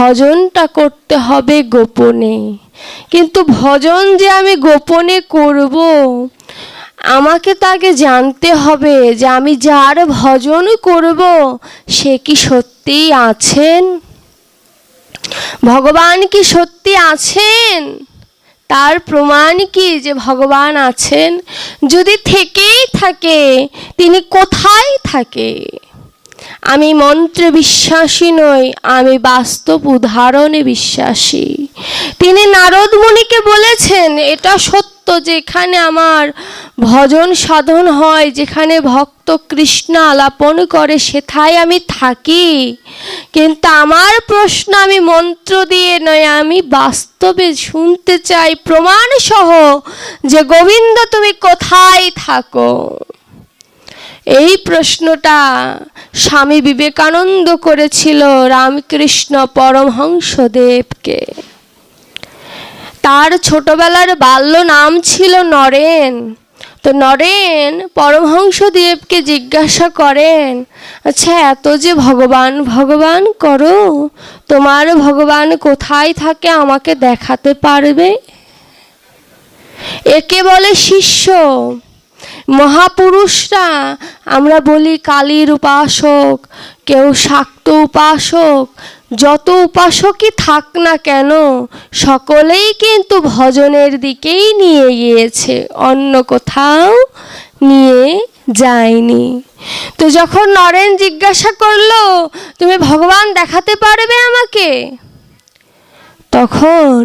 ভজনটা করতে হবে গোপনে। কিন্তু ভজন যে আমি গোপনে করব, আমাকে তো আগে জানতে হবে যে আমি যার ভজন করব সে কি সত্যি আছেন, ভগবান কি সত্যি আছেন, তার প্রমাণ কি যে ভগবান আছেন। যদি থেকেই থাকে তিনি কোথায় থাকে? আমি মন্ত্রে বিশ্বাসী নই, আমি বাস্তব উদাহরণে বিশ্বাসী। তিনি নারদ মুনিকে বলেছেন এটা সত্য, যেখানে আমার ভজন সাধন হয়, যেখানে ভক্ত কৃষ্ণ আলাপন করে সেথায় আমি থাকি। কিন্তু আমার প্রশ্ন আমি মন্ত্র দিয়ে নয়, আমি বাস্তবে শুনতে চাই প্রমাণ সহ যে গোবিন্দ তুমি কোথায় থাকো। এই প্রশ্নটা স্বামী বিবেকানন্দ করেছিল রামকৃষ্ণ পরমহংসদেবকে। তার ছোটবেলার বাল্য নাম ছিল নরেন। তো নরেন পরমহংসদেবকে জিজ্ঞাসা করেন, আচ্ছা এত যে ভগবান ভগবান করো, তোমার ভগবান কোথায় থাকে আমাকে দেখাতে পারবে? একে বলে শিষ্য। মহাপুরুষরা আমরা বলি কালীর উপাসক, কেউ শাক্ত উপাসক, যত উপাসকই থাক না কেন সকলেই কিন্তু ভজনের দিকেই নিয়ে গিয়েছে, অন্য কোথাও নিয়ে যায়নি। তো যখন নরেন জিজ্ঞাসা করলো তুমি ভগবান দেখাতে পারবে আমাকে, তখন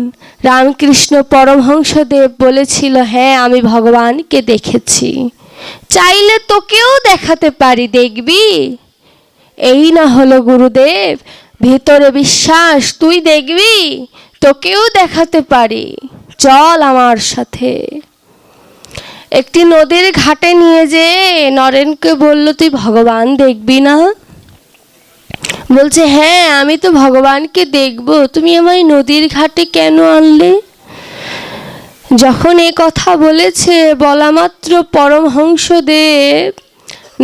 রামকৃষ্ণ পরমহংসদেব বলেছিল হ্যাঁ আমি ভগবানকে দেখেছি, চাইলে তোকেও দেখাতে পারি, দেখবি? এই না হলো গুরুদেব, ভিতরে বিশ্বাস, তুই দেখবি, তোকেও দেখাতে পারি, চল আমার সাথে। একটি নদীর ঘাটে নিয়ে যেয়ে নরেনকে বলল তুই ভগবান দেখবি না? বলছে হ্যাঁ আমি তো ভগবানকে দেখব, তুমি আমায় নদীর ঘাটে কেন আনলে? যখন এ কথা বলেছে বলা মাত্র পরমহংসদেব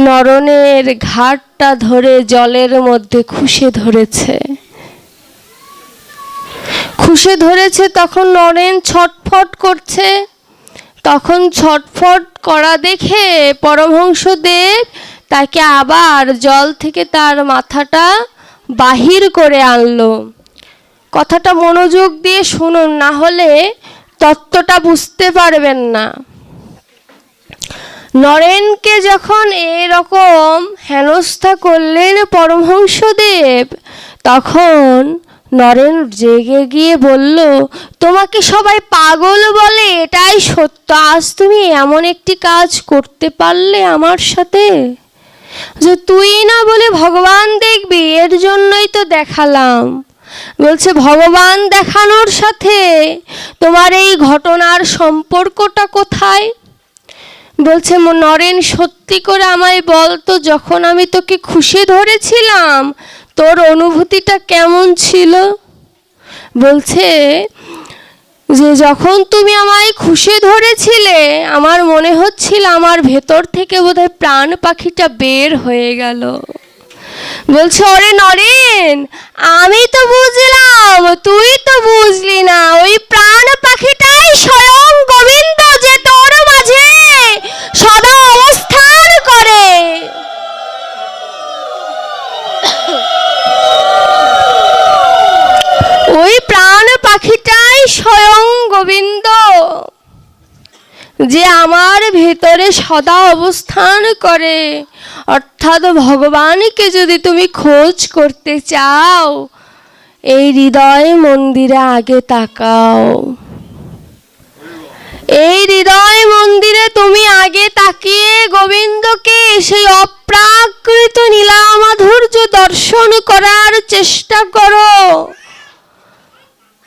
নরেনের ঘাটটা ধরে জলের মধ্যে খুশে ধরেছে। তখন নরেন ছটফট করছে। তখন ছটফট করা দেখে পরমহংসদেব তাকে আবার জল থেকে তার মাথাটা বাহির করে আনলো। কথাটা মনোযোগ দিয়ে শুনুন, না হলে তত্ত্বটা বুঝতে পারবেন না। নরেনকে যখন এরকম হেনস্থা করলেন পরমহংসদেব, তখন নরেন জেগে গিয়ে বলল তোমাকে সবাই পাগল বলে, এটাই সত্য, আজ তুমি এমন একটি কাজ করতে পারলে আমার সাথে, যে তুই না বলে ভগবান দেখবি, এর জন্যই তো দেখালাম। বলছে ভগবান দেখানোর সাথে তোমার এই ঘটনার সম্পর্কটা কোথায়? বলছে নরেন সত্যি করে আমায় বলতো যখন আমি তোকে খুশি ধরেছিলাম তোর অনুভূতিটা কেমন ছিল? বলছে যে যখন তুমি আমায় খুশি ধরেছিলে আমার মনে হচ্ছিল আমার ভেতর থেকে বোধহয় প্রাণ পাখিটা বের হয়ে গেল। বলছে ওরে নরেন আমি তো বুঝলাম, তুই তো বুঝলি না, ওই প্রাণ পাখিটাই স্বয়ং গোবিন্দ, যে তোর মাঝে সদা অবস্থান করে। ওই প্রাণ পাখিটাই স্বয়ং গোবিন্দ, যে আমার ভেতরে সদা অবস্থান করে। অর্থাৎ ভগবানকে যদি তুমি খোঁজ করতে চাও এই হৃদয় মন্দিরে আগে তাকাও। এই হৃদয় মন্দিরে তুমি আগে তাকিয়ে গোবিন্দকে সেই অপ্রাকৃত নীলা মাধুর্য দর্শন করার চেষ্টা করো।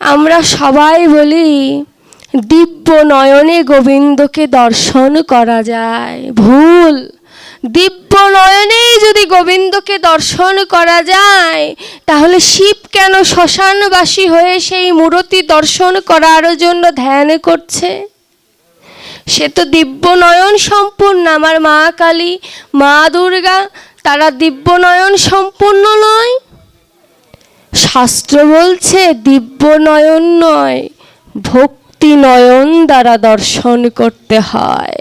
আমরা সবাই বলি দিব্য নয়নে গোবিন্দকে দর্শন করা যায়, ভুল। দিব্য নয়নেই যদি গোবিন্দকে দর্শন করা যায় তাহলে শিব কেন শ্মশানবাসী হয়ে সেই মূর্তি দর্শন করার জন্য ধ্যান করছে? সে তো দিব্য নয়ন সম্পূর্ণ। আমার মা কালী, মা দুর্গা, তারা দিব্য নয়ন সম্পূর্ণ নয়? শাস্ত্র বলছে দিব্য নয়ন নয়, ভক্তি নয়ন দ্বারা দর্শন করতে হয়।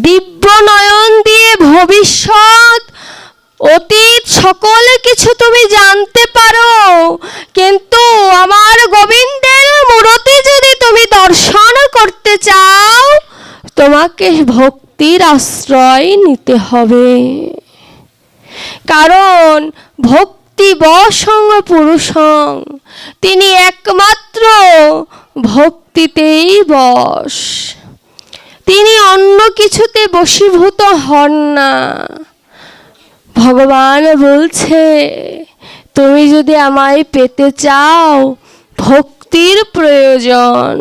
দিব্য নয়ন দিয়ে ভবিষ্যৎ অতীত সকল কিছু তুমি জানতে পারো, কিন্তু আমার গোবিন্দের মূরতি যদি তুমি দর্শন করতে চাও, তোমাকে ভক্তির আশ্রয় নিতে হবে। কারণ ভক্তি বশং পুরুষং, তিনি একমাত্র ভক্তিতেই বশ, তিনি অন্য কিছুতে বশীভূত হন না। ভগবান বলছে তুমি যদি আমায় পেতে চাও, ভক্তির প্রয়োজন,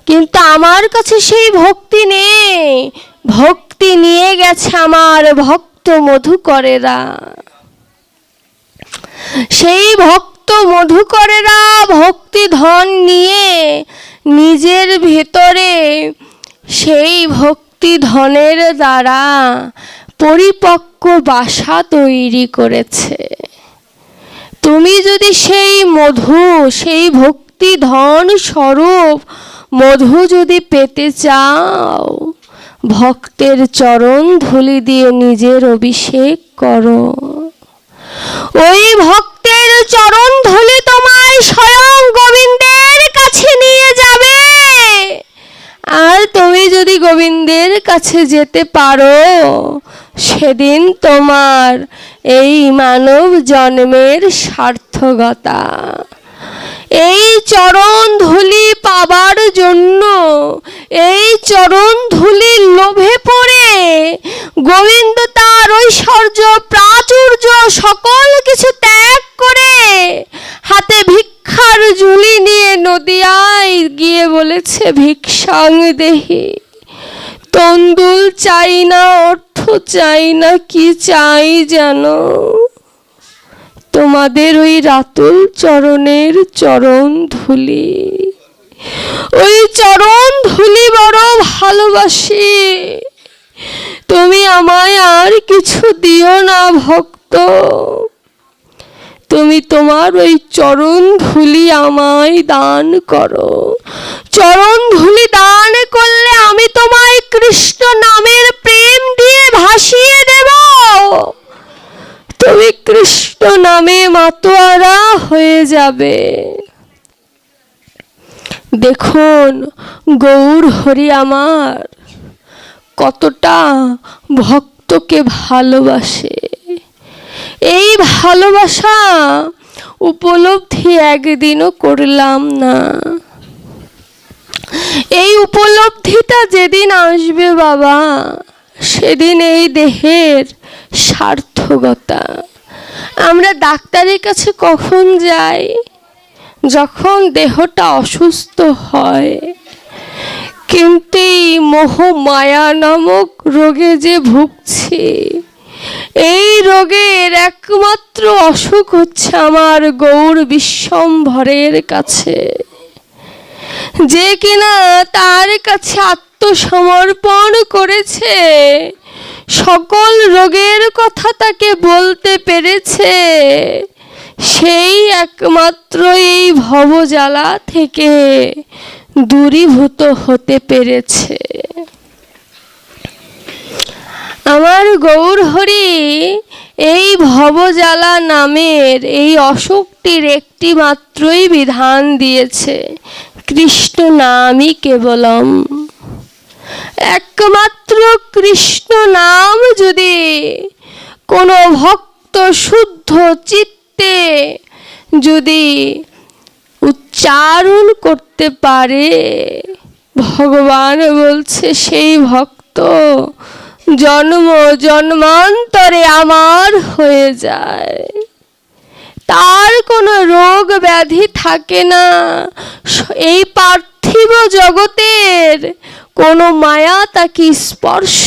কিন্তু আমার কাছে সেই ভক্তি নেই। ভক্তি নিয়ে গেছে আমার ভক্ত মধুকরেরা। সেই ভক্ত মধুকরেরা ভক্তি ধন নিয়ে নিজের ভেতরে সেই ভক্তি ধনের দ্বারা পরিপক্ক বাসা তৈরি করেছে। তুমি যদি সেই মধু, সেই ভক্তি ধন স্বরূপ মধু যদি পেতে চাও, ভক্তের চরণ ধুলি দিয়ে নিজের অভিষেক করো। ওই ভক্তের চরণ ধুলি তোমায় স্বয়ং গোবিন্দের কাছে নিয়ে যাবে। আর তুমি যদি গোবিন্দের কাছে যেতে পারো, সেদিন তোমার এই মানব জন্মের সার্থকতা। এই চরণ ধুলি পাবার জন্য, এই চরণ ধুলির লোভে পড়ে গোবিন্দ তার ঐশ্বর্য প্রাচুর্য সকল কিছু ত্যাগ করে হাতে ভিক্ষার ঝুলি নিয়ে নদিয়ায় গিয়ে বলেছে ভিক্ষাং দেহি। তন্দুল চাই না, অর্থ চাই না, কি চাই জানো? তোমাদের ওই রাতুল চরণের চরণ ধুলি। ওই চরণ ধুলি বড় ভালোবাসি। তুমি আমায় আর কিছু দিও না ভক্ত, তুমি তোমার ওই চরণ ধুলি আমায় দান করো। চরণ ধুলি দান করলে আমি তোমায় কৃষ্ণ নামের প্রেম দিয়ে ভাসিয়ে দেব। তুমি কৃষ্ণ নামে মাতোয়ারা হয়ে যাবে। দেখুন গৌর হরি আমার কতটা ভক্তকে ভালোবাসে। এই ভালোবাসা উপলব্ধি একদিনও করলাম না। এই উপলব্ধিটা যেদিন আসবে বাবা, সেদিন এই দেহের সার্থকতা। আমরা ডাক্তারের কাছে কখন যাই? যখন দেহটা অসুস্থ হয়। কিন্তু এই মোহ মায়া নামক রোগে যে ভুগছি, এই রোগের একমাত্র অসুখ হচ্ছে আমার গৌর বিশ্বম্ভরের কাছে, যে কিনা তার কাছে আত্মসমর্পণ করেছে, সকল রোগের কথা তাকে বলতে পেরেছে। সেই একমাত্র এই ভবজ্বালা থেকে দূরীভূত হতে পেরেছে। আমার গৌর হরি এই ভবজ্বালা নামের এই অসুখটির একটি মাত্রই বিধান দিয়েছে, কৃষ্ণ নামই কেবলম। একমাত্র কৃষ্ণ নাম যদি কোনো ভক্ত শুদ্ধ চিত্তে যদি উচ্চারণ করতে পারে, ভগবান বলছে সেই ভক্ত জন্ম জন্মান্তরে আমার হয়ে যায়। তার কোনো রোগ ব্যাধি থাকে না। এই পার্থিব জগতের কোনো মায়া তাকে স্পর্শ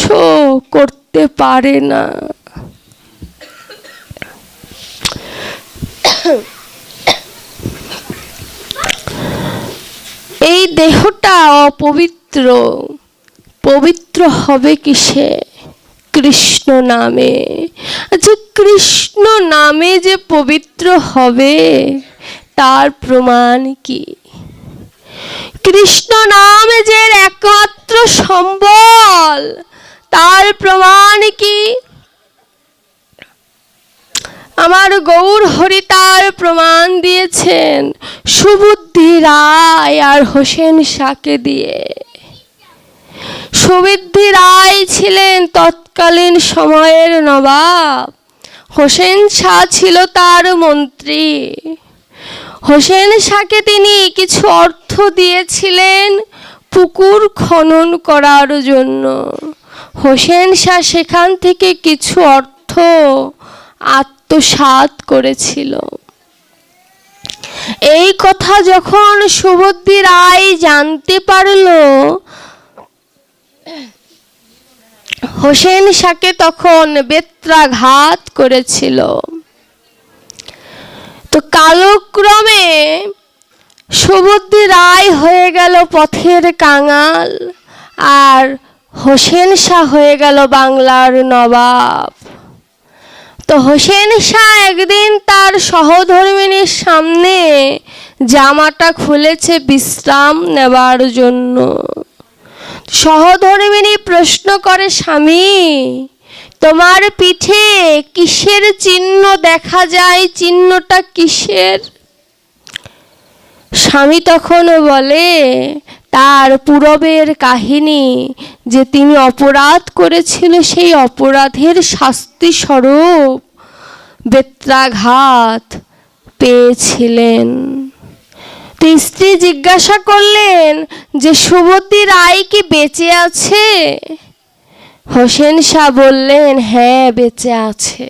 করতে পারে না। এই দেহটা অপবিত্র, পবিত্র হবে কিসে? কৃষ্ণ নামে। আচ্ছা, কৃষ্ণ নামে যে পবিত্র হবে তার প্রমাণ কি? কৃষ্ণ নাম যে একমাত্র সম্বল তার প্রমাণ কি? আমার গৌর হরি তার প্রমাণ দিয়েছেন সুবুদ্ধি রায় আর হোসেন শাহকে দিয়ে। সুবুদ্ধি রায় ছিলেন তৎকালীন সময়ের নবাব, হোসেন শাহ ছিল তার মন্ত্রী। হোসেন শাহকে তিনি কিছু অর্থ দিয়েছিলেন পুকুর খনন করার জন্য। হোসেন শাহ সেখান থেকে কিছু অর্থ আত্মসাৎ করেছিল। এই কথা যখন সুবুদ্ধি রায় জানতে পারল, হোসেন শাহকে তখন বেত্রাঘাত করেছিল। তো কালক্রমে সুবুদ্ধি রায় হয়ে গেল পথের কাঙাল, আর হোসেন শাহ হয়ে গেল বাংলার নবাব। তো হোসেন শাহ একদিন তার সহধর্মিণীর সামনে জামাটা খুলেছে বিশ্রাম নেবার জন্য। সহধর্মিণী প্রশ্ন করে, স্বামী, তোমার পিঠে কিসের চিহ্ন দেখা যায়? চিহ্নটা কিসের? স্বামী তখন বলে, তার পূরবের কাহিনী, যে তিনি অপরাধ করেছিল, সেই অপরাধের শাস্তি স্বরূপ বেত্রাঘাত পেয়েছিলেন। তো স্ত্রী জিজ্ঞাসা করলেন যে সুবুদ্ধি রায় কি বেঁচে আছে? হোসেন শাহ বললেন, হ্যাঁ বেঁচে আছে।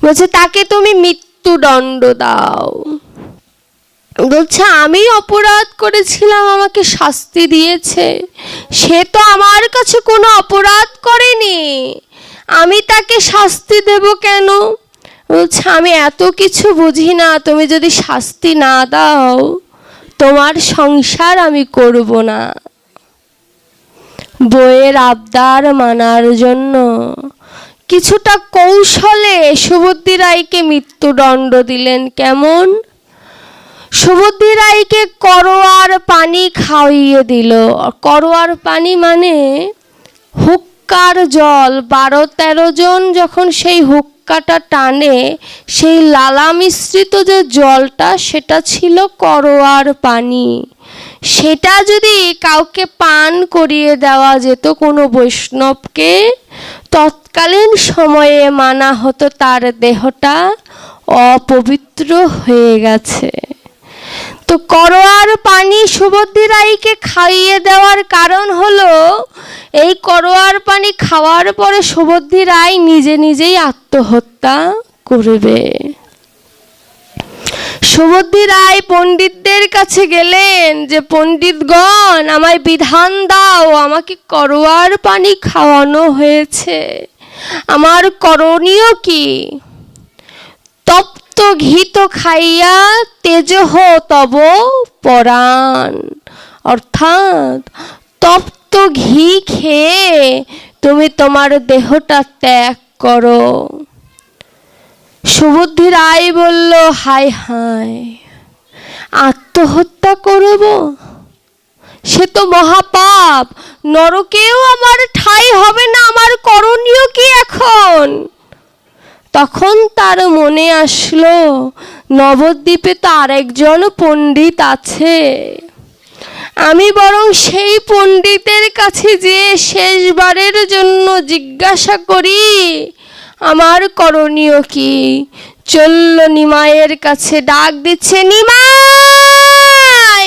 বলছে, তাকে তুমি মৃত্যুদণ্ড দাও। বলছে, আমি অপরাধ করেছিলাম, আমাকে শাস্তি দিয়েছে। সে তো আমার কাছে কোনো অপরাধ করেনি, আমি তাকে শাস্তি দেব কেন? বলছে, আমি এত কিছু বুঝি না, তুমি যদি শাস্তি না দাও তোমার সংসার আমি করব না। বইয়ের আবদার মানার জন্য কিছুটা কৌশলে সুবুদ্ধি রায়কে মৃত্যুদণ্ড দিলেন। কেমন? সুবুদ্ধি রায়কে করোয়ার পানি খাইয়ে দিল। করোয়ার পানি মানে হুক্কার জল। 12-13 জন যখন সেই হুক্কাটা টানে, সেই লালা মিশ্রিত যে জলটা, সেটা ছিল করোয়ার পানি। সেটা যদি কাউকে পান করিয়ে দেওয়া যেত, কোনো বৈষ্ণবকে, তৎকালীন সময়ে মানা হতো তার দেহটা অপবিত্র হয়ে গেছে। তো করোয়ার পানি সুবুদ্ধি রায়কে খাইয়ে দেওয়ার কারণ হলো, এই করোয়ার পানি খাওয়ার পরে সুবুদ্ধি রায় নিজে নিজেই আত্মহত্যা করবে। সুবুদ্ধি রায় পণ্ডিতদের কাছে গেলেন যে, পণ্ডিতগণ, আমায় বিধান দাও, আমাকে করোয়ার পানি খাওয়ানো হয়েছে, আমার করণীয় কি? তপ্ত ঘি তো খাইয়া তেজহ তব পরাণ, অর্থাৎ তপ্ত ঘি খেয়ে তুমি তোমার দেহটা ত্যাগ করো। সুবুদ্ধি রায় বলল, হায় হায়, আত্মহত্যা করব? সে তো মহাপাপ, নরকেও আমার ঠাঁই হবে না, আমার করণীয় কি এখন? তখন তার মনে আসলো, নবদ্বীপে তো আরেকজন পণ্ডিত আছে, আমি বরং সেই পণ্ডিতের কাছে যেয়ে শেষবারের জন্য জিজ্ঞাসা করি আমার করণীয় কি। চলল নিমাইয়ের কাছে, ডাক দিচ্ছে, নিমাই,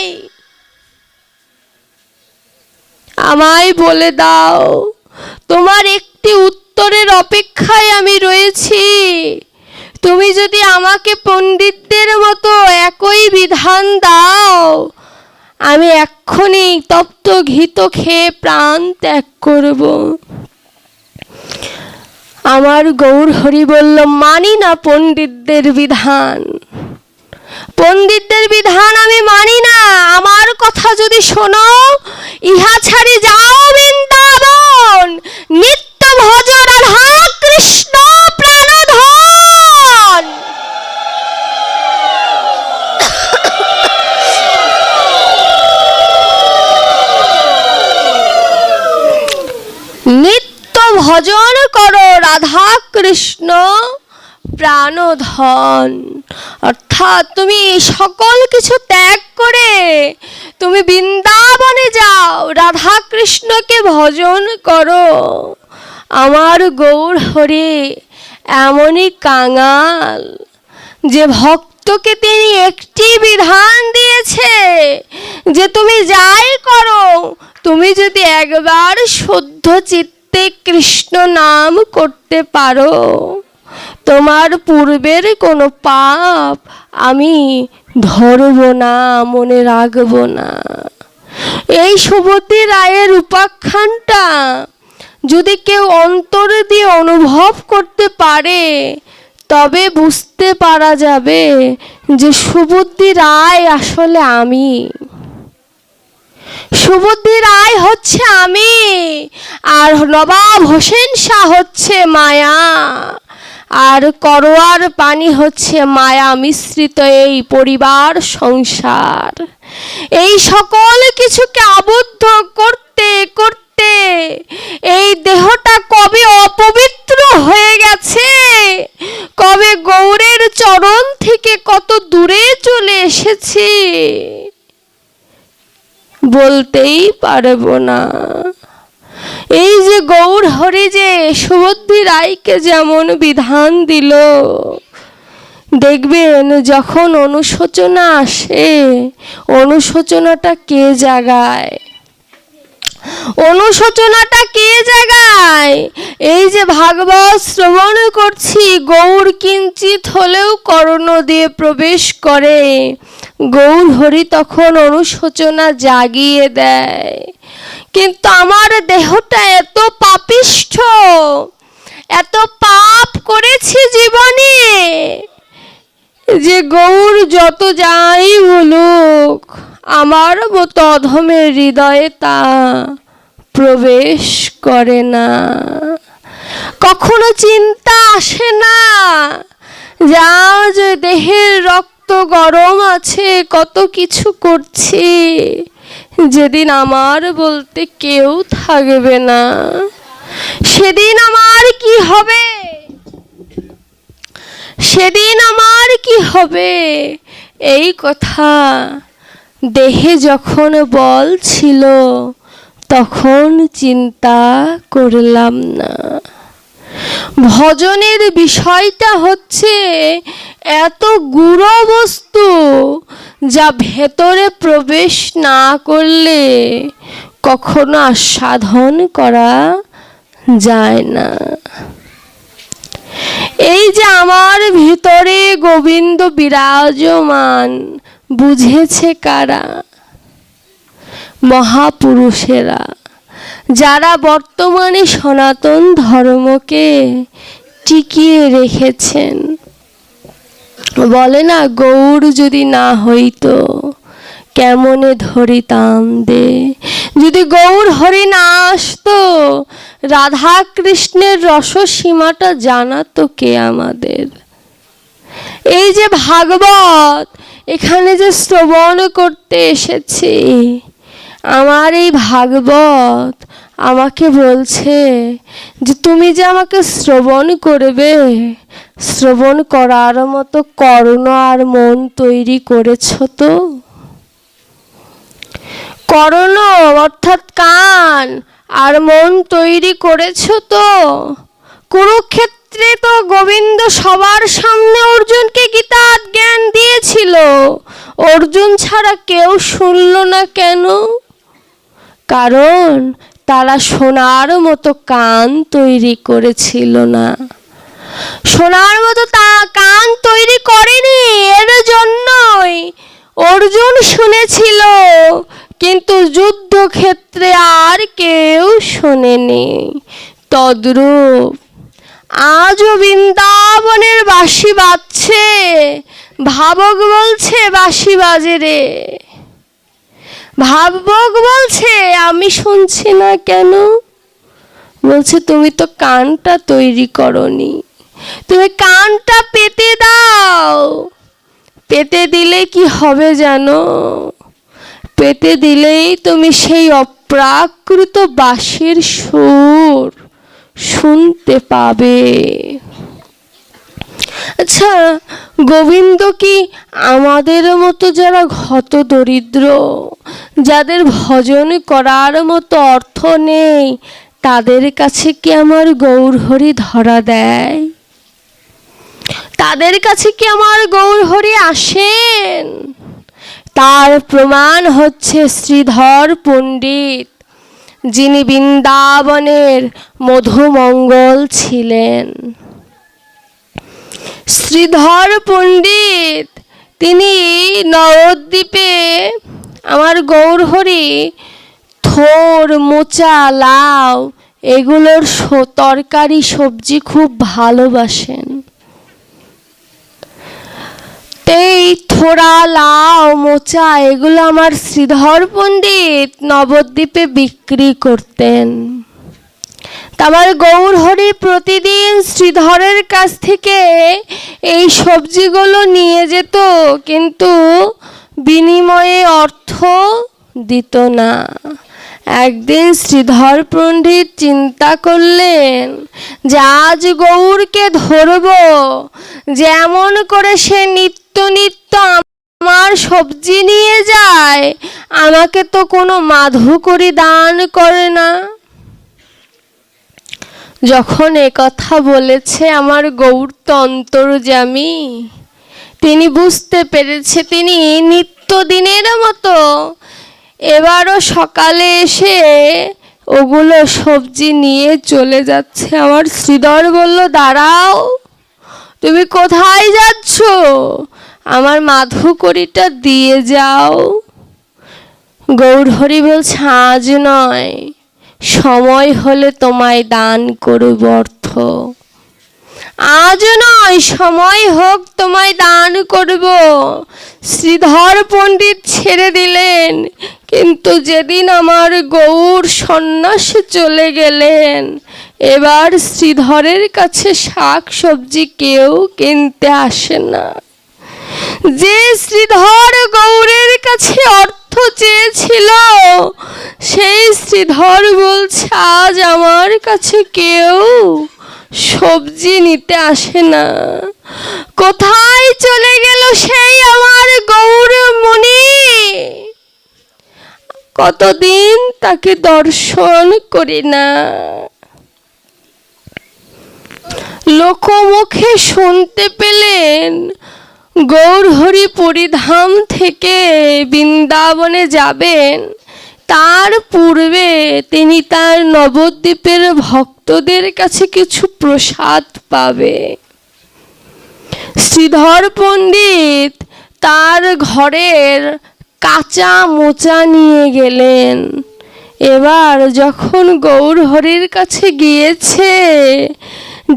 আমায় বলে দাও, তোমার একটি উত্তরের অপেক্ষায় আমি রয়েছি। তুমি যদি আমাকে পণ্ডিতদের মতো একই বিধান দাও, আমি এক্ষুনি তপ্ত ঘৃত খেয়ে প্রাণ ত্যাগ করব। আমার গৌর হরি বলল, মানি না পণ্ডিতদের বিধান, পণ্ডিতদের বিধান আমি মানি না। আমার কথা যদি শোনো, ইহা ছাড়ি যাও বৃন্দাবন, নিত্য ভজ রাধা নিত্য ভজন করো রাধা কৃষ্ণ প্রাণধন। অর্থাৎ তুমি সকল কিছু ত্যাগ করে তুমি বৃন্দাবনে যাও, রাধা কৃষ্ণকে ভজন করো। আমার গৌর হরি এমনই কাঙাল যে ভক্তকে তিনি একটি বিধান দিয়েছে যে তুমি যাই করো, তুমি যদি একবার শুদ্ধ চিত্তে কৃষ্ণ নাম করতে পারো, তোমার পূর্বের কোনো পাপ আমি ধরব না, মনে রাখব না। এই সুবুদ্ধি রায়ের উপাখ্যানটা যদি কেউ অন্তর দিয়ে অনুভব করতে পারে, তবে বুঝতে পারা যাবে যে সুবুদ্ধি রায় আসলে আমি। সুবুদ্ধি রায় হচ্ছে আমি, আর নবাব হোসেন শাহ হচ্ছে মায়া, আর করোয়ার পানি হচ্ছে মায়া মিশ্রিত এই পরিবার সংসার। এই সকল কিছুকে আবদ্ধ করতে করতে এই দেহটা কবে অপবিত্র হয়ে গেছে, কবে গৌরের চরণ থেকে কত দূরে চলে এসেছি বলতেই পারবো না। এই যে গৌর হরি যে সুবুদ্ধি রায়কে যেমন বিধান দিল, দেখবেন যখন অনুশোচনা আসে, অনুশোচনাটা কে জাগায়? অনুশোচনাটা কে জাগায়? এই যে ভাগবত শ্রবণ করছি, গৌর কিঞ্চিত হলেও কর্ণ দিয়ে প্রবেশ করে, গৌর হরি তখন অনুশোচনা জাগিয়ে দেয়। কিন্তু আমার দেহটা এত পাপিষ্ঠ, এত পাপ করেছি জীবনে যে গৌর যত যাই বলুক, আমার মতো অধমের হৃদয়ে তা প্রবেশ করে না। কখনো চিন্তা আসে না যা যে দেহের রক্ত গরম আছে, কত কিছু করছি, যেদিন আমার বলতে কেউ থাকবে না, সেদিন আমার কি হবে? সেদিন আমার কি হবে? এই কথা দেহে যখন বল ছিল তখন চিন্তা করলাম না। ভজনের বিষয়টা হচ্ছে এত গূঢ় বস্তু, যা ভেতরে প্রবেশ না করলে কখনো আস্বাদন করা যায় না। এই যে আমার ভিতরে গোবিন্দ বিরাজমান, বুঝেছে কারা? মহাপুরুষেরা, যারা বর্তমানে সনাতন ধর্মকে টিকিয়ে রেখেছেন। বলে না, গৌর যদি না হইতো কেমনে ধরিতাম দে। যদি গৌর হরি না আসতো, রাধা কৃষ্ণের রসসীমাটা জানাতো কে আমাদের? এই যে ভাগবত এখানে যে শ্রবণ করতে এসেছি, আমার এই ভাগবত আমাকে বলছে যে তুমি যে আমাকে শ্রবণ করবে, শ্রবণ করার মতো কর্ণ আর মন তৈরি করেছ তো? কর্ণ অর্থাৎ কান আর মন তৈরি করেছ তো? কুরুক্ষেত্রে তো গোবিন্দ সবার সামনে অর্জুনকে গীতা জ্ঞান দিয়েছিল, অর্জুন ছাড়া কেউ শুনল না কেন? কারণ তারা শোনার মতো কান তৈরি করেছিল না, শোনার মতো তা কান তৈরি করেনি। এর জন্যই অর্জুন শুনেছিল, কিন্তু যুদ্ধক্ষেত্রে আর কেউ শোনেনি। তদ্রূপ আজও বৃন্দাবনের বাঁশি বাজছে, ভাবক বলছে বাঁশি বাজে রে। ভাবক বলছে আমি শুনছি না কেন? বলছে তুমি তো কানটা তৈরি করনি, তুমি কানটা পেতে দাও। পেতে দিলে কি হবে জানো? পেতে দিলেই তুমি সেই প্রাকৃত বাঁশির সুর শুনতে পাবে। আচ্ছা, গোবিন্দ কি আমাদের মতো যারা হত দরিদ্র, যাদের ভজন করার মতো অর্থ নেই, তাদের কাছে কি আমার গৌরহরি ধরা দেয়? তাদের কাছে কি আমার গৌরহরি আসেন? তার প্রমাণ হচ্ছে শ্রীধর পণ্ডিত, যিনি বৃন্দাবনের মধুমঙ্গল ছিলেন। শ্রীধর পণ্ডিত তিনি নবদ্বীপে আমার গৌরহরি থোর, মোচা, লাউ এগুলোর তরকারি সবজি খুব ভালোবাসেন। এই থোড়া, লাউ, মোচা এগুলো আমার শ্রীধর পণ্ডিত নবদ্বীপে বিক্রি করতেন। আমার গৌরহরি প্রতিদিন শ্রীধরের কাছ থেকে এই সবজিগুলো নিয়ে যেত, কিন্তু বিনিময়ে অর্থ দিত না। একদিন শ্রীধর পণ্ডিত চিন্তা করলেন যে আজ গৌরকে ধরব, যেমন করে সে নিত্য নিত্য আমার সবজি নিয়ে যায়, আমাকে তো কোনো মাধুকরী দান করে না। যখন কথা বলেছে আমার গৌর তো অন্তর্যামী, তিনি বুঝতে পেরেছে তিনি নিত্যদিনের মতো এবারও সকালে এসে ওগুলো সবজি নিয়ে চলে যাচ্ছে। আমার শ্রীধর বলল, দাঁড়াও, তুমি কোথায় যাচ্ছ? আমার মাধুকরীটা দিয়ে যাও। গৌরহরি বলছে, আজ নয়, সময় হলে তোমায় দান করব অর্থ। আজ নয়, সময় হোক তোমায় দান করব। শ্রীধর পণ্ডিত ছেড়ে দিলেন, কিন্তু যেদিন আমার গৌর সন্ন্যাসে চলে গেলেন, এবার শ্রীধরের কাছে শাক সবজি কেউ কিনতে আসে না। যে শ্রীধর গৌরের কাছে অর্থ চেয়েছিল, সেই শ্রীধর বলছে আজ আমার কাছে কেউ সবজি নিতে আসে না। কোথায় চলে গেল সেই আমার গৌরমণি? কতদিন তাকে দর্শন করি না। লোকমুখে শুনতে পেলেন গৌরহরি পরিধাম থেকে বৃন্দাবনে যাবেন, তার পূর্বে তিনি তার নবদ্বীপের ভক্তদের কাছে কিছু প্রসাদ পাবে। শ্রীধর পণ্ডিত তার ঘরের কাঁচা মোচা নিয়ে গেলেন। এবার যখন গৌরহরির কাছে গিয়েছে,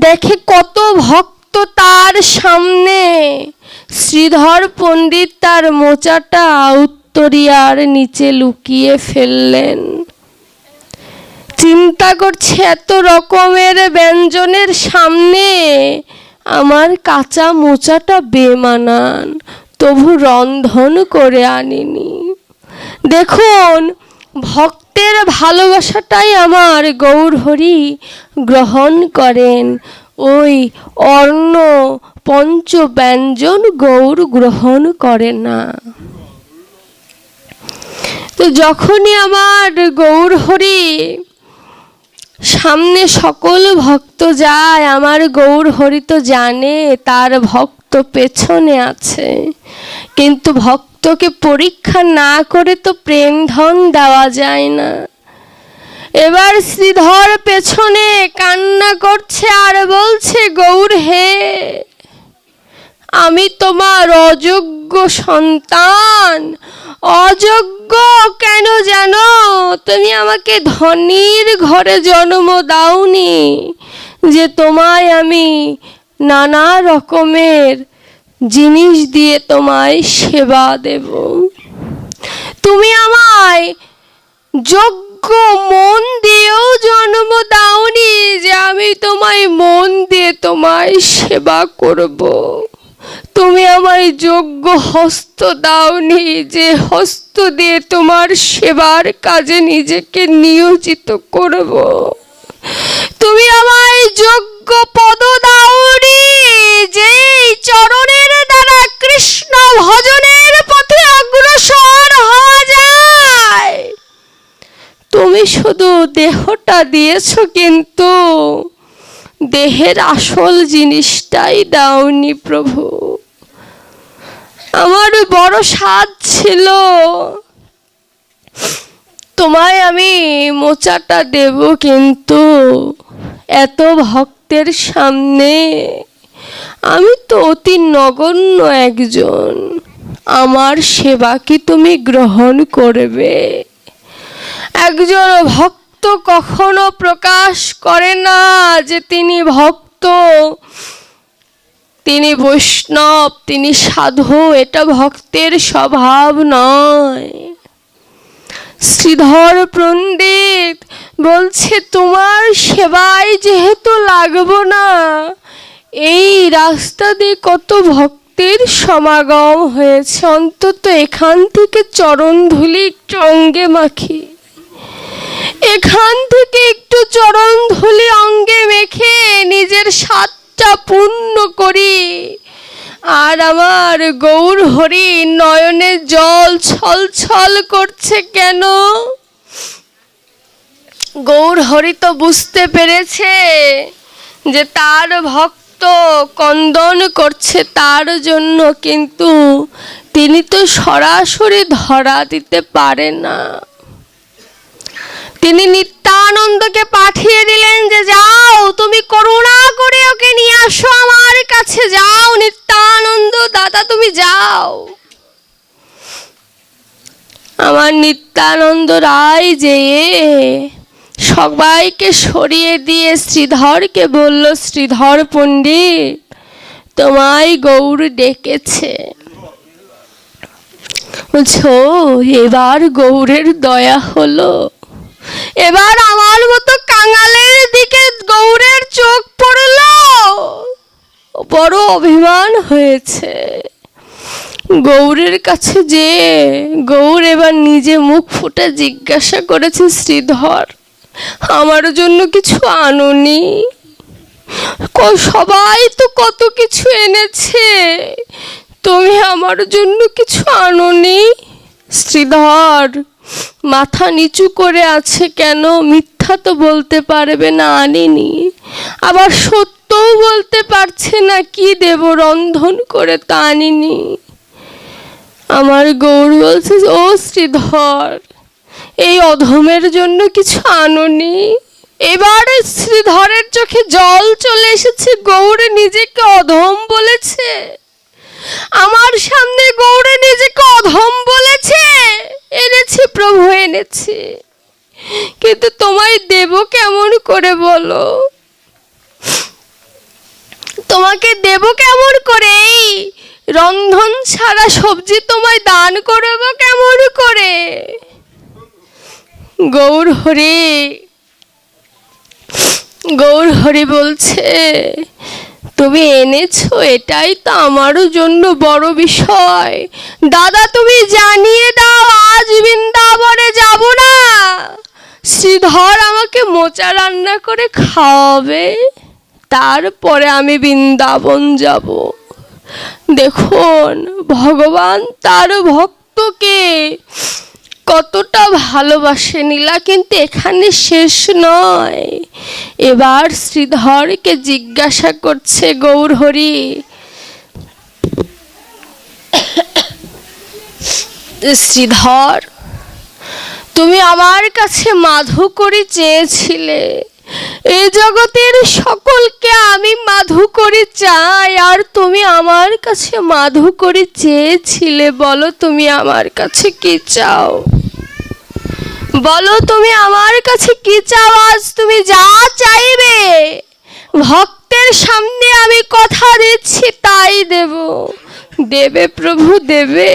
দেখে কত ভক্ত তার সামনে। শ্রীধর পণ্ডিত তার মোচাটা উত্তরিয়ার নিচে লুকিয়ে ফেললেন। চিন্তা করছে এত রকমের ব্যঞ্জনের সামনে আমার কাঁচা মোচাটা বেমানান, তবু রন্ধন করে আনিনি। দেখুন, ভক্তের ভালোবাসাটাই আমার গৌরহরি গ্রহণ করেন, ওই অন্ন পঞ্চ ব্যঞ্জন গৌর গ্রহণ করে না। তো যখনই আমার গৌরহরি সামনে সকল ভক্ত যায়, আমার গৌরহরি তো জানে তার ভক্ত পেছনে আছে, কিন্তু ভক্তকে পরীক্ষা না করে তো প্রেম ধন দেওয়া যায় না। এবার শ্রীধর পেছনে কান্না করছে আর বলছে, গৌর হে, আমি তোমার অযোগ্য সন্তান। অযোগ্য কেন জানো? তুমি আমাকে ধনীর ঘরে জন্ম দাওনি যে তোমায় আমি নানা রকমের জিনিস দিয়ে তোমায় সেবা দেব। তুমি আমায় যোগ্য মন দিয়েও জন্ম দাওনি যে আমি তোমায় মন দিয়ে তোমায় সেবা করব। তুমি আমায় যোগ্য হস্ত দাওনি যে হস্ত দিয়ে তোমার সেবার কাজে নিজেকে নিয়োজিত করব। তুমি আমায় যোগ্য পদ দাওনি যে চরণের দ্বারা কৃষ্ণ ভজনের পথে অগ্রসর হওয়া যায়। তুমি শুধু দেহটা দিয়েছো, কিন্তু দেহের আসল জিনিসটাই দাওনি প্রভু। আমার বড় সাধ ছিল তোমায় আমি মোচাটা দেব, কিন্তু এত ভক্তের সামনে আমি তো অতি নগণ্য একজন। আমার সেবা কি তুমি গ্রহণ করবে? একজন ভক্ত কখনো প্রকাশ করে না যে তিনি ভক্ত, তিনি বৈষ্ণব, তিনি সাধু। এটা ভক্তের স্বভাব নয়। শ্রীধর পণ্ডিত বলছে, তোমার সেবায় যেহেতু লাগবো না, এই রাস্তা দিয়ে কত ভক্তের সমাগম হয়েছে, অন্তত এখান থেকে চরণ ধুলি একটু অঙ্গে মাখি, এখান থেকে একটু চরণ ধুলি অঙ্গে মেখে নিজের স্বাদটা পূর্ণ করি। আর আমার গৌর হরি নয়নে জল ছল ছল করছে কেন? গৌর হরি তো বুঝতে পেরেছে যে তার ভক্ত কন্দন করছে তার জন্য, কিন্তু তিনি তো সরাসরি ধরা দিতে পারে না। তিনি নিত্যানন্দকে পাঠিয়ে দিলেন যে যাও, তুমি করুণা করে ওকে নিয়ে আসো আমার কাছে, যাও নিত্যানন্দ দাদা, তুমি যাও। আমার নিত্যানন্দ রায় যেয়ে সবাইকে সরিয়ে দিয়ে শ্রীধরকে বলল, শ্রীধর পণ্ডিত তোমায় গৌর ডেকেছে। বলছো এবার গৌরের দয়া হলো, এবার আমার মতো কাঙালের দিকে গৌরের চোখ পড়ল। বড় অভিমান হয়েছে গৌরের কাছে। যে গৌর এবার নিজে মুখ ফুটে জিজ্ঞাসা করেছে, শ্রীধর আমার জন্য কিছু আনোনি? সবাই তো কত কিছু এনেছে, তুমি আমার জন্য কিছু আনোনি? শ্রীধর মাথা নিচু করে আছে কেন? মিথ্যা তো বলতে পারবে না আনিনি, আবার সত্যও বলতে পারছে না কি দেব রন্ধন করে, তা আনিনি। আমার গৌর বলছে, ও শ্রীধর এই অধমের জন্য কিছু আনোনি? এবার শ্রীধরের চোখে জল চলে এসেছে। গৌরে নিজেকে অধম বলেছে, আমার সামনে গৌরে নিজেকে অধম বলেছে। এনেছি প্রভু এনেছি, কিন্তু তোমায় দেব কেমন করে বলো? তোমাকে দেব কেমন করে? এই রন্ধন ছাড়া সবজি তোমায় দান করব কেমন করে? গৌর হরি বলছে, তুমি এনেছো এটাই তো আমারও জন্য বড় বিষয়। দাদা তুমি জানিয়ে দাও আজ বৃন্দাবনে যাব না। শ্রীধর আমাকে মোচা রান্না করে খাওয়াবে, তারপরে আমি বৃন্দাবন যাব। দেখুন ভগবান তার ভক্তকে কতটা ভালোবাসে নীলা, কিন্তু এখানে শেষ নয়। এবার শ্রীধরকে জিজ্ঞাসা করছে গৌর হরি, শ্রীধর তুমি আমার কাছে মাধুকরী চেয়েছিলে, এই জগতের সকলকে আমি মাধুকরী চাই, আর তুমি আমার কাছে মাধুকরী চেয়েছিলে। বলো তুমি আমার কাছে কি চাও? বলো তুমি আমার কাছে কি চাও? আজ তুমি যা চাইবে ভক্তের সামনে আমি কথা দিচ্ছি তাই দেব। দেবে প্রভু দেবে।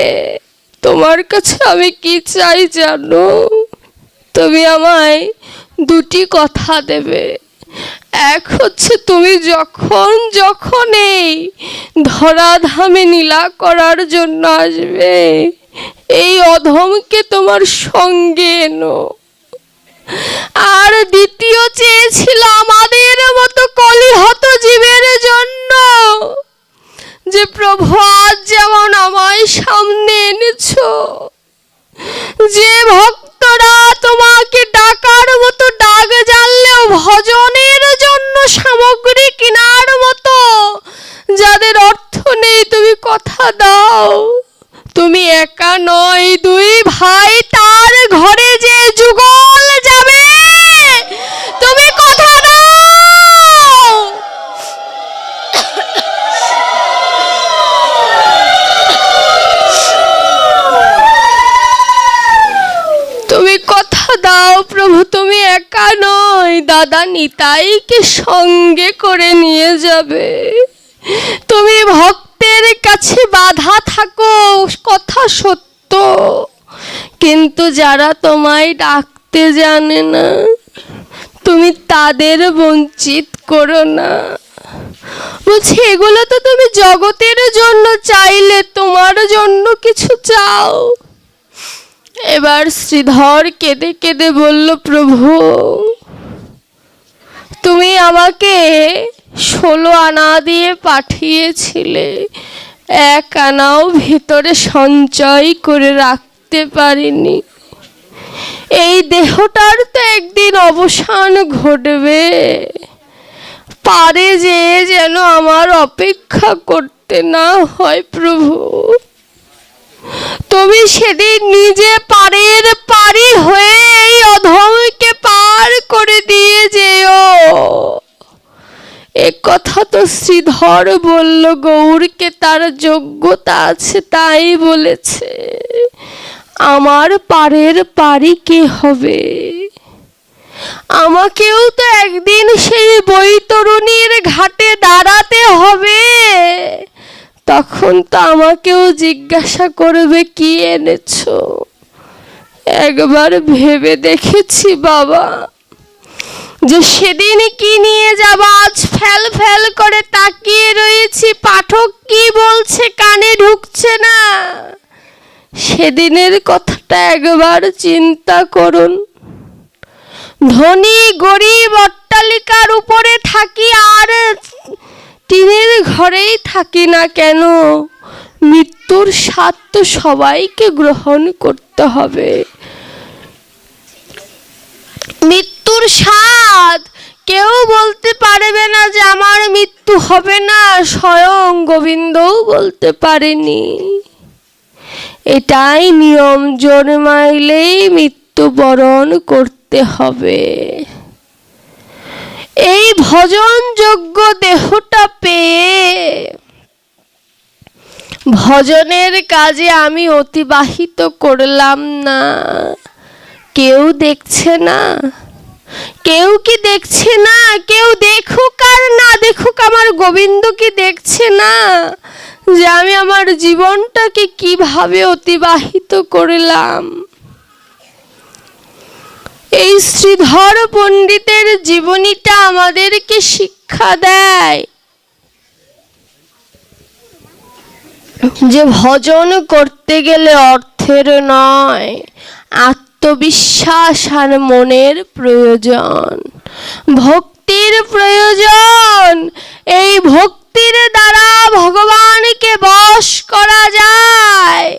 তোমার কাছে আমি কি চাই জানো? তুমি আমায় দুটি কথা দেবে। এক হচ্ছে তুমি যখন যখন এই ধরাধামে নীলা করার জন্য আসবে, এই অধমকে তোমার সঙ্গে এনো। আর দ্বিতীয় চেয়েছিল আমাদের মতো কলিহত জীবের জন্য, যে প্রভু আজ যেমন আমায় সামনে এনেছো, যে ভক্তরা তোমাকে ডাকার মতো ডাক জানলেও ভজনের জন্য সামগ্রী কেনার মতো যাদের অর্থ নেই, তুমি কথা দাও তুমি একা নয়, দুই ভাই তার ঘরে যে যুগল যাবে, তুমি কথা দাও। তুমি কথা দাও প্রভু, তুমি একা নয়, দাদা নিতাইকে সঙ্গে করে নিয়ে যাবে। তুমি ভক্তের কাছে বাধা থাকো, কথা সত্য, কিন্তু যারা তোমায় ডাকতে জানে না, তুমি তাদের বঞ্চিত করো না। বলছি এগুলো তো তুমি জগতের জন্য চাইলে, তোমার জন্য কিছু চাও। এবার শ্রীধর কেঁদে কেঁদে বলল, প্রভু তুমি আমাকে 16 আনা দিয়ে পাঠিয়েছিলে, 1 আনাও ভিতরে সঞ্চয় করে রাখতে পারিনি। এই দেহটার তো একদিন অবসান ঘটবে, পারে যে যেন আমার অপেক্ষা করতে না হয়। প্রভু তুমি সেদিন নিজে পারের পারি হয়ে এই অধমকে পার করে দিয়ে যেও। এ কথা তো শ্রীধর বলল, গৌরকে তার যোগ্যতা আছে তাই বলেছে, আমার পারের পারি কে হবে? আমাকেও তো একদিন সেই বৈতরণীর ঘাটে দাঁড়াতে হবে, তখন তো আমাকেও জিজ্ঞাসা করবে কি এনেছো। একবার ভেবে দেখেছি বাবা, যে সেদিন কি নিয়ে যাব, আজ ফেল ফেল করে তাকিয়ে রয়েছি, পাঠক কি বলছে কানে ঢুকছে না। সেদিনের কথাটা একবার চিন্তা করুন। ধনী গরিব অট্টালিকার উপরে থাকি আর টিনের ঘরেই থাকি না কেন, মৃত্যুর স্বাদ তো সবাইকে গ্রহণ করতে হবে। মৃত্যুর স্বাদ কেউ বলতে পারবে না যে আমার মৃত্যু হবে না, স্বয়ং গোবিন্দও বলতে পারেনি। এটাই নিয়ম, জন্মাইলেই মৃত্যুবরণ করতে হবে। এই ভজনযোগ্য দেহটা পেয়ে ভজনের কাজে আমি অতিবাহিত করলাম না। কেউ দেখছে না, কেউ কি দেখছে না? কেউ দেখুক আর না দেখুক, আমার গোবিন্দ কি দেখছে না যে আমি আমার জীবনটাকে কিভাবে অতিবাহিত করলাম? এই শ্রীধর পণ্ডিতের জীবনীটা আমাদেরকে শিক্ষা দেয় যে ভজন করতে গেলে অর্থের নয়, আত্মবিশ্বাস আর মনের প্রয়োজন, ভক্তির প্রয়োজন। এই ভক্তির দ্বারা ভগবানকে বশ করা যায়।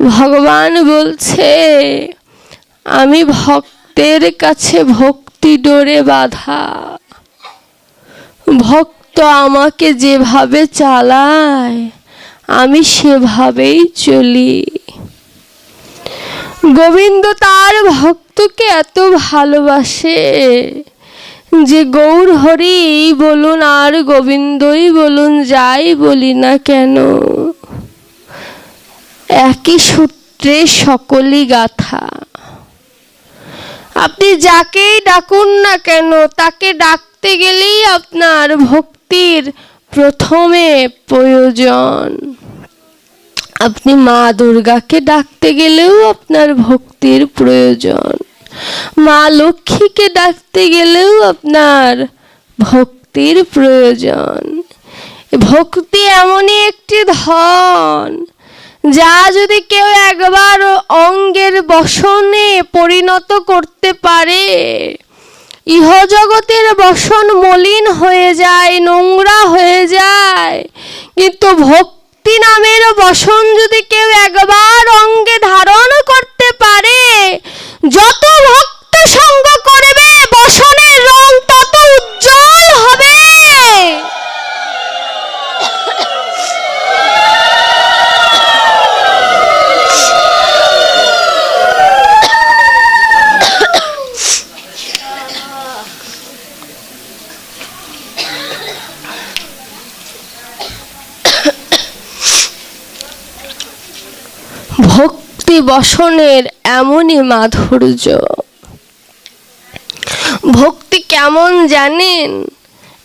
ভগবান বলছে, আমি ভক্তের কাছে ভক্তি ডোরে বাঁধা, ভক্ত আমাকে যেভাবে চালায় আমি সেভাবেই চলি। গোবিন্দ তার ভক্তকে এত ভালোবাসে যে গৌর হরি বলুন আর গোবিন্দই বলুন, যাই বলি না কেন একই সূত্রে সকলই গাথা। আপনি যাকেই ডাকুন না কেন, তাকে ডাকতে গেলেই আপনার ভক্তির প্রথমে প্রয়োজন। আপনি মা দুর্গাকে ডাকতে গেলেও আপনার ভক্তির প্রয়োজন। মা লক্ষ্মীকে ডাকতে গেলেও আপনার ভক্তির প্রয়োজন। ভক্তি এমনই একটি ধন, যা যদি কেউ একবার অঙ্গের বসনে পরিণত করতে পারে, ইহজগতের বসন মলিন হয়ে যায়, নোংরা হয়ে যায়। কিন্তু ভক্তি নামের বসন যদি কেউ একবার অঙ্গে ধারণ করতে পারে, যত ভক্ত সঙ্গ করবে বসনের রং তত উজ্জ্বল হবে। ভক্তি বসনের এমনই মাধুর্য। ভক্তি কেমন জানেন?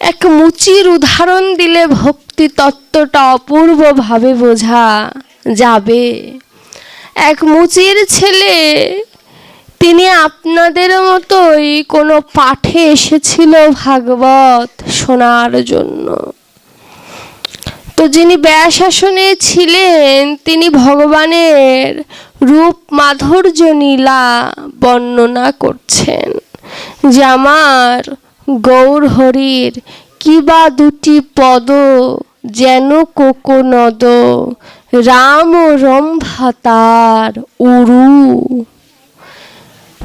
এক মুচির উদাহরণ দিলে ভক্তি তত্ত্বটা অপূর্বভাবে বোঝা যাবে। এক মুচির ছেলে, তিনি আপনাদের মতোই কোনো পাঠে এসেছিল ভাগবত শোনার জন্য। তো যিনি ব্যাসাসনে ছিলেন, তিনি ভগবানের রূপ মাধুর্য নীলা বর্ণনা করছেন যে আমার গৌর হরির কিবা দুটি পদ যেন কোকনদ, রাম রম্ভা তার উরু।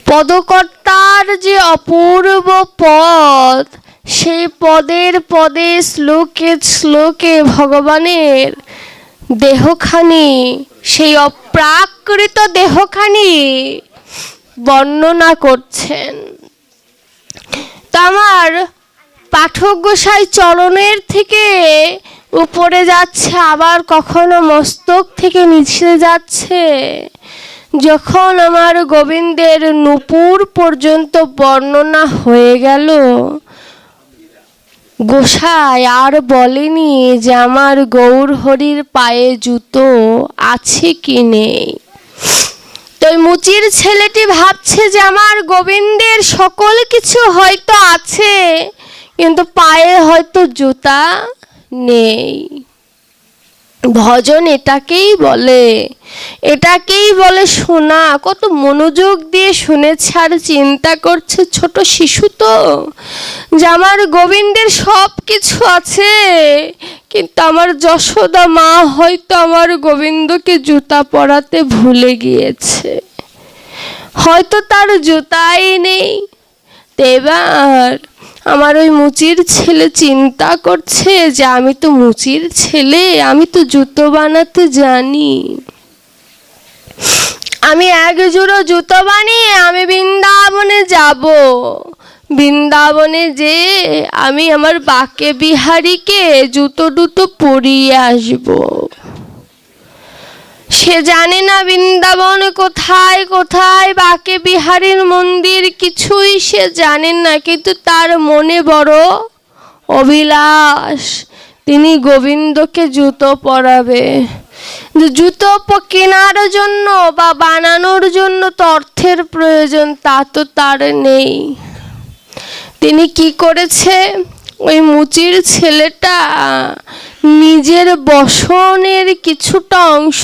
পদকর্তার যে অপূর্ব পদ, সেই পদের পদে শ্লোকে শ্লোকে ভগবানের দেহখানি, সেই অপ্রাকৃত দেহখানি বর্ণনা করছেন। তা আমার পাঠক গোসাই চরণের থেকে উপরে যাচ্ছে, আবার কখনো মস্তক থেকে নিচে যাচ্ছে। যখন আমার গোবিন্দের নূপুর পর্যন্ত বর্ণনা হয়ে গেল, গোসাই আর বলেনি যে আমার গৌর হরির পায়ে জুতো আছে কি নেই। তো মুচির ছেলেটি ভাবছে যে আমার গোবিন্দের সকল কিছু হয়তো আছে, কিন্তু পায়ে হয়তো জুতা নেই। ভজন এটাকেই বলে, এটাকেই বলে শোনা। কত মনোযোগ দিয়ে শুনেছে আর চিন্তা করছে, ছোট শিশু তো, যে আমার গোবিন্দের সব কিছু আছে, কিন্তু আমার যশোদা মা হয়তো আমার গোবিন্দকে জুতা পরাতে ভুলে গিয়েছে, হয়তো তার জুতাই নেই। এবার আমার ওই মুচির ছেলে চিন্তা করছে যে আমি তো মুচির ছেলে, আমি তো জুতো বানাতে জানি, আমি এক জোড়ো জুতো বানিয়ে আমি বৃন্দাবনে যাব। বৃন্দাবনে যে আমি আমার বাকে বিহারীকে জুতো দুটো পরিয়ে আসব। সে জানে না বৃন্দাবন কোথায় কোথায়, বাকে বিহারীর মন্দির কিছুই সে জানে না, কিন্তু তার মনে বড় অভিলাষ, তিনি গোবিন্দকে জুতো পরাবে। জুতো কেনার জন্য বা বানানোর জন্য তো অর্থের প্রয়োজন, তা তো তার নেই। তিনি কি করেছে, ওই মুচির ছেলেটা নিজের বসনের কিছুটা অংশ